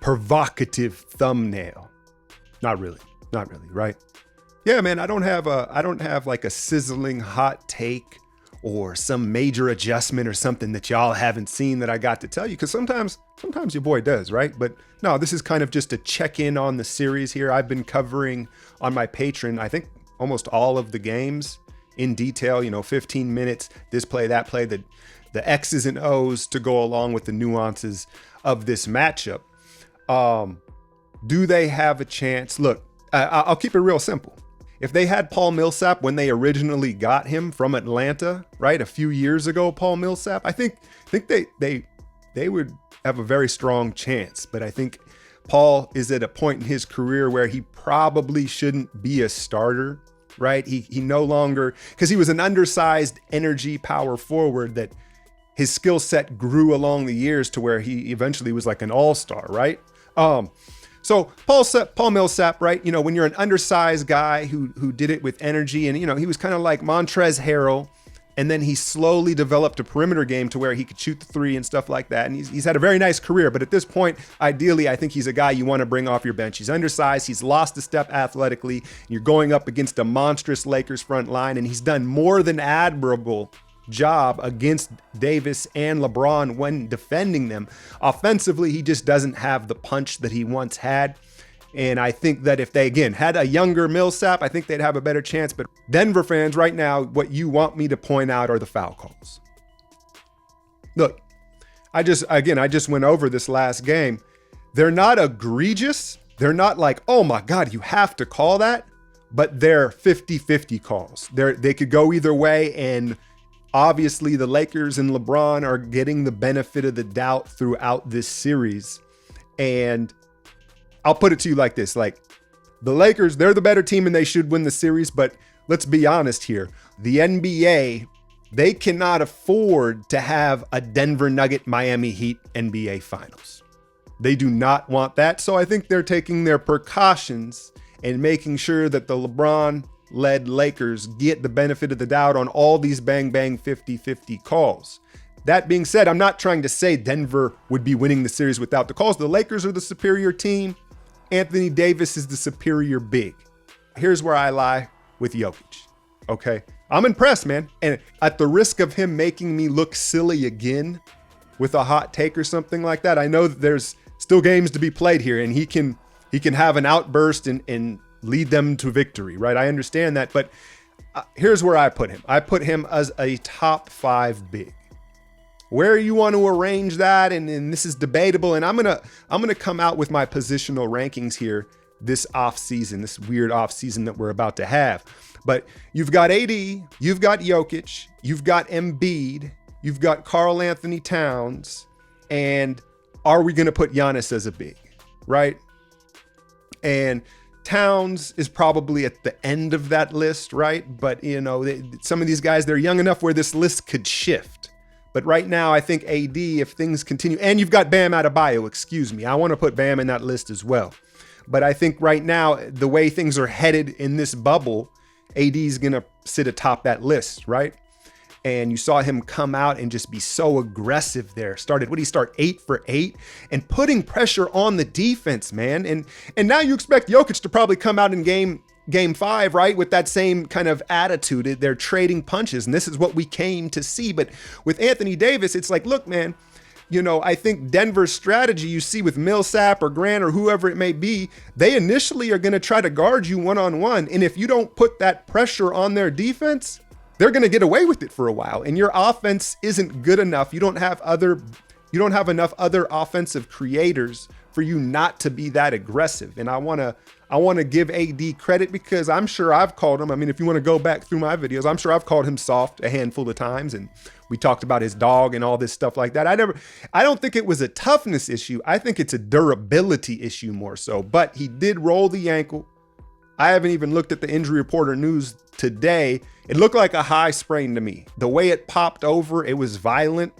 provocative thumbnail. Not really, right? Yeah, man, I don't have like a sizzling hot take or some major adjustment or something that y'all haven't seen that I got to tell you. Cause sometimes your boy does, right? But no, this is kind of just a check-in on the series here. I've been covering on my Patreon, I think almost all of the games in detail, 15 minutes, this play, that play, the X's and O's to go along with the nuances of this matchup. Do they have a chance? Look, I'll keep it real simple. If they had Paul Millsap when they originally got him from Atlanta, right, a few years ago, Paul Millsap, I think they would have a very strong chance. But I think Paul is at a point in his career where he probably shouldn't be a starter, right? He no longer, because he was an undersized energy power forward that his skill set grew along the years to where he eventually was like an all-star, right? So Paul Millsap, right? When you're an undersized guy who did it with energy, and he was kind of like Montrezl Harrell, and then he slowly developed a perimeter game to where he could shoot the three and stuff like that. And he's had a very nice career, but at this point, ideally, I think he's a guy you want to bring off your bench. He's undersized, he's lost a step athletically. You're going up against a monstrous Lakers front line, and he's done more than admirable job against Davis and LeBron when defending them. Offensively, he just doesn't have the punch that he once had. And I think that if they, again, had a younger Millsap, I think they'd have a better chance. But Denver fans, right now, what you want me to point out are the foul calls. Look, I just went over this last game. They're not egregious. They're not like, oh my God, you have to call that. But they're 50-50 calls. They could go either way, and obviously, the Lakers and LeBron are getting the benefit of the doubt throughout this series. And I'll put it to you like this, like the Lakers, they're the better team and they should win the series. But let's be honest here. The NBA, they cannot afford to have a Denver Nugget Miami Heat NBA Finals. They do not want that. So I think they're taking their precautions and making sure that the LeBron-led Lakers get the benefit of the doubt on all these bang 50-50 calls. That being said, I'm not trying to say Denver would be winning the series without the calls. The Lakers are the superior team. Anthony Davis is the superior big. Here's where I lie with Jokic. Okay. I'm impressed, man. And at the risk of him making me look silly again with a hot take or something like that, I know that there's still games to be played here, and he can have an outburst and lead them to victory, right? I understand that, but here's where I put him. I put him as a top 5 big. Where you want to arrange that, and this is debatable, and I'm gonna come out with my positional rankings here this offseason, this weird offseason that we're about to have. But you've got AD, you've got Jokic, you've got Embiid, you've got Karl Anthony Towns, and are we gonna put Giannis as a big, right? And Towns is probably at the end of that list, right? But some of these guys, they're young enough where this list could shift. But right now, I think AD, if things continue, and you've got Bam Adebayo, excuse me. I want to put Bam in that list as well. But I think right now, the way things are headed in this bubble, AD is going to sit atop that list, right? And you saw him come out and just be so aggressive there. What did he start 8 for 8 and putting pressure on the defense, man. And now you expect Jokic to probably come out in game 5, right? With that same kind of attitude. They're trading punches, and this is what we came to see. But with Anthony Davis, it's like, look, man, I think Denver's strategy you see with Millsap or Grant or whoever it may be, they initially are going to try to guard you one-on-one. And if you don't put that pressure on their defense, they're going to get away with it for a while. And your offense isn't good enough. You don't have enough other offensive creators for you not to be that aggressive. And I want to give AD credit, because I'm sure I've called him. I mean, if you want to go back through my videos, I'm sure I've called him soft a handful of times, and we talked about his dog and all this stuff like that. I don't think it was a toughness issue. I think it's a durability issue more so, but he did roll the ankle. I haven't even looked at the injury report or news today. It looked like a high sprain to me. The way it popped over, it was violent.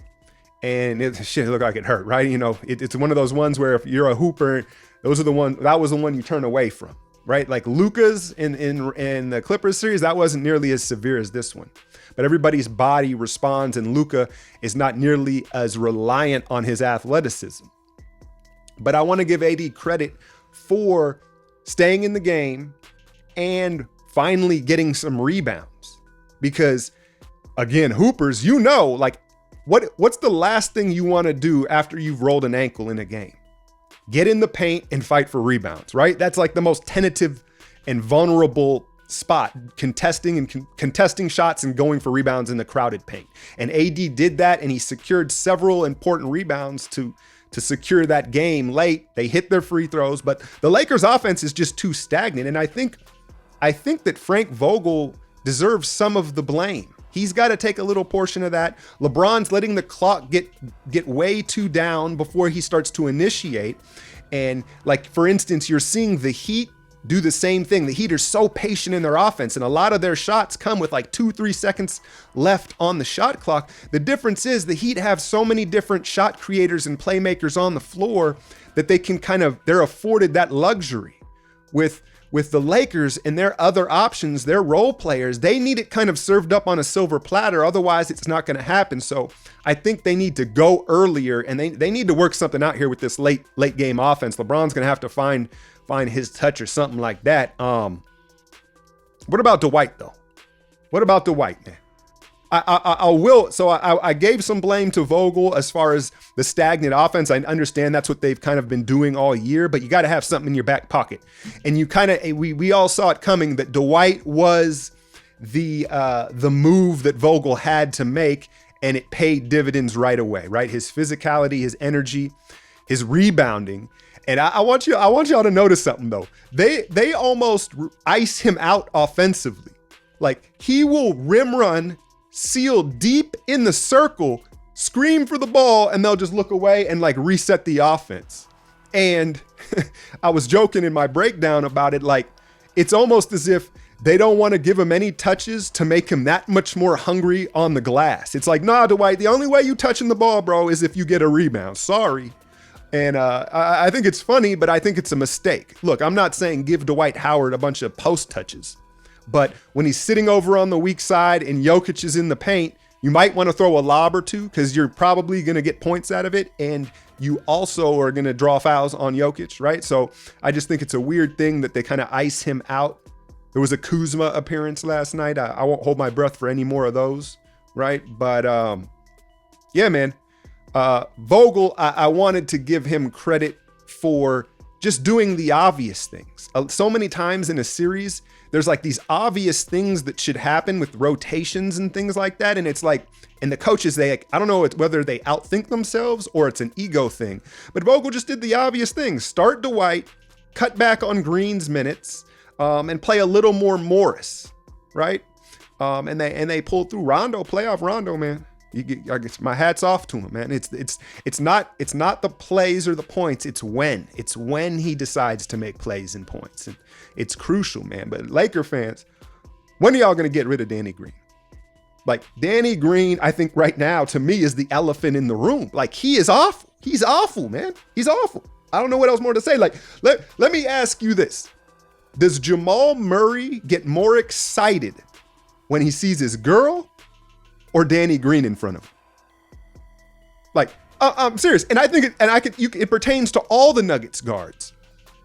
And it looked like it hurt, right? It's one of those ones where if you're a hooper, that was the one you turn away from, right? Like Luka's in the Clippers series, that wasn't nearly as severe as this one. But everybody's body responds, and Luka is not nearly as reliant on his athleticism. But I want to give AD credit for staying in the game and finally getting some rebounds. Because again, hoopers, like what's the last thing you want to do after you've rolled an ankle in a game? Get in the paint and fight for rebounds, right? That's like the most tentative and vulnerable spot, contesting shots and going for rebounds in the crowded paint. And AD did that, and he secured several important rebounds to secure that game late. They hit their free throws, but the Lakers offense is just too stagnant. And I think that Frank Vogel deserves some of the blame. He's got to take a little portion of that. LeBron's letting the clock get way too down before he starts to initiate. And like, for instance, you're seeing the Heat do the same thing. The Heat are so patient in their offense, and a lot of their shots come with like 2-3 seconds left on the shot clock. The difference is the Heat have so many different shot creators and playmakers on the floor that they can they're afforded that luxury. With the Lakers and their other options, their role players, they need it kind of served up on a silver platter. Otherwise, it's not going to happen. So I think they need to go earlier, and they need to work something out here with this late game offense. LeBron's going to have to find his touch or something like that. What about Dwight though? What about Dwight, man? I gave some blame to Vogel as far as the stagnant offense. I understand that's what they've kind of been doing all year, but you got to have something in your back pocket. And you we all saw it coming that Dwight was the move that Vogel had to make, and it paid dividends right away, right? His physicality, his energy, his rebounding. And I want y'all to notice something though. They almost ice him out offensively. Like, he will rim run, seal deep in the circle, scream for the ball, and they'll just look away and like reset the offense. And I was joking in my breakdown about it. Like, it's almost as if they don't want to give him any touches to make him that much more hungry on the glass. It's like, nah, Dwight, the only way you touching the ball, bro, is if you get a rebound. Sorry. And I think it's funny, but I think it's a mistake. Look, I'm not saying give Dwight Howard a bunch of post touches, but when he's sitting over on the weak side and Jokic is in the paint, you might want to throw a lob or two because you're probably going to get points out of it. And you also are going to draw fouls on Jokic, right? So I just think it's a weird thing that they kind of ice him out. There was a Kuzma appearance last night. I won't hold my breath for any more of those, right? But yeah, man. Vogel, I wanted to give him credit for just doing the obvious things. So many times in a series, there's like these obvious things that should happen with rotations and things like that. And it's like, and the coaches, I don't know whether they outthink themselves or it's an ego thing, but Vogel just did the obvious things. Start Dwight, cut back on Green's minutes, and play a little more Morris, right? And they pulled through. Playoff Rondo, man. I guess my hat's off to him, man. It's not the plays or the points. It's when he decides to make plays and points, and it's crucial, man. But Laker fans, when are y'all gonna get rid of Danny Green? Like, Danny Green, I think right now to me is the elephant in the room. Like, he is awful. He's awful, man. He's awful. I don't know what else more to say. Like, let me ask you this: does Jamal Murray get more excited when he sees his girl or Danny Green in front of him? Like, I'm serious. And I think it pertains to all the Nuggets guards.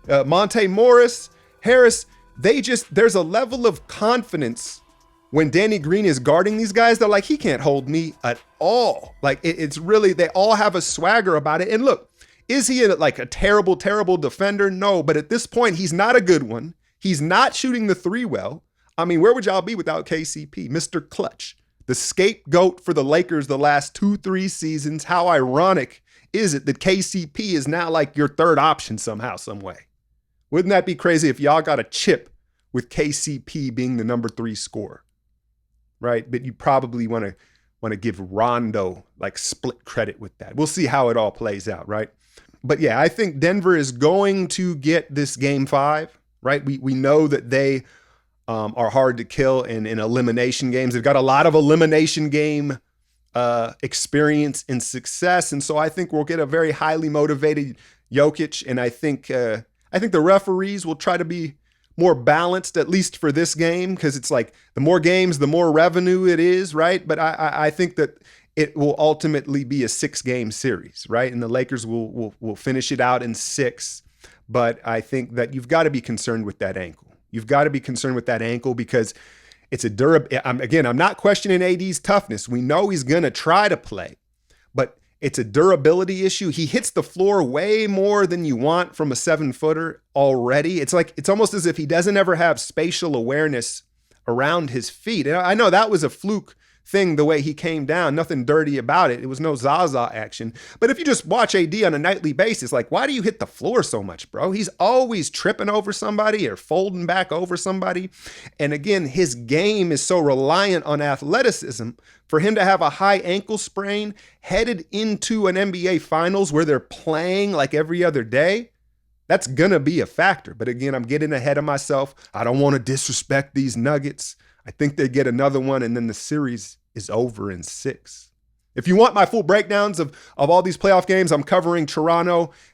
Monte Morris, Harris, there's a level of confidence when Danny Green is guarding these guys. They're like, he can't hold me at all. Like, it's really, they all have a swagger about it. And look, is he a terrible, terrible defender? No, but at this point, he's not a good one. He's not shooting the three well. I mean, where would y'all be without KCP? Mr. Clutch. The scapegoat for the Lakers the last 2-3 seasons. How ironic is it that KCP is now like your third option somehow, some way? Wouldn't that be crazy if y'all got a chip with KCP being the number 3 scorer, right? But you probably want to give Rondo like split credit with that. We'll see how it all plays out, right? But yeah, I think Denver is going to get this game 5, right? We know that they are hard to kill in elimination games. They've got a lot of elimination game experience and success. And so I think we'll get a very highly motivated Jokic. And I think the referees will try to be more balanced, at least for this game, because it's like the more games, the more revenue it is, right? But I think that it will ultimately be a 6-game series, right? And the Lakers will finish it out in 6. But I think that you've got to be concerned with that ankle. You've got to be concerned with that ankle because it's a I'm not questioning AD's toughness. We know he's going to try to play, but it's a durability issue. He hits the floor way more than you want from a 7-footer already. It's almost as if he doesn't ever have spatial awareness around his feet. And I know that was a fluke thing, the way he came down, nothing dirty about it. It was no Zaza action. But if you just watch AD on a nightly basis, like, why do you hit the floor so much, bro? He's always tripping over somebody or folding back over somebody. And again, his game is so reliant on athleticism. For him to have a high ankle sprain headed into an NBA finals where they're playing like every other day, that's going to be a factor. But again, I'm getting ahead of myself. I don't want to disrespect these Nuggets. I think they get another one, and then the series is over in 6. If you want my full breakdowns of all these playoff games, I'm covering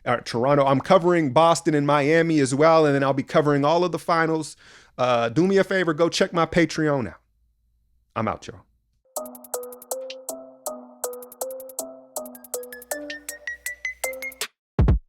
I'm covering Boston and Miami as well, and then I'll be covering all of the finals. Do me a favor, go check my Patreon out. I'm out, y'all.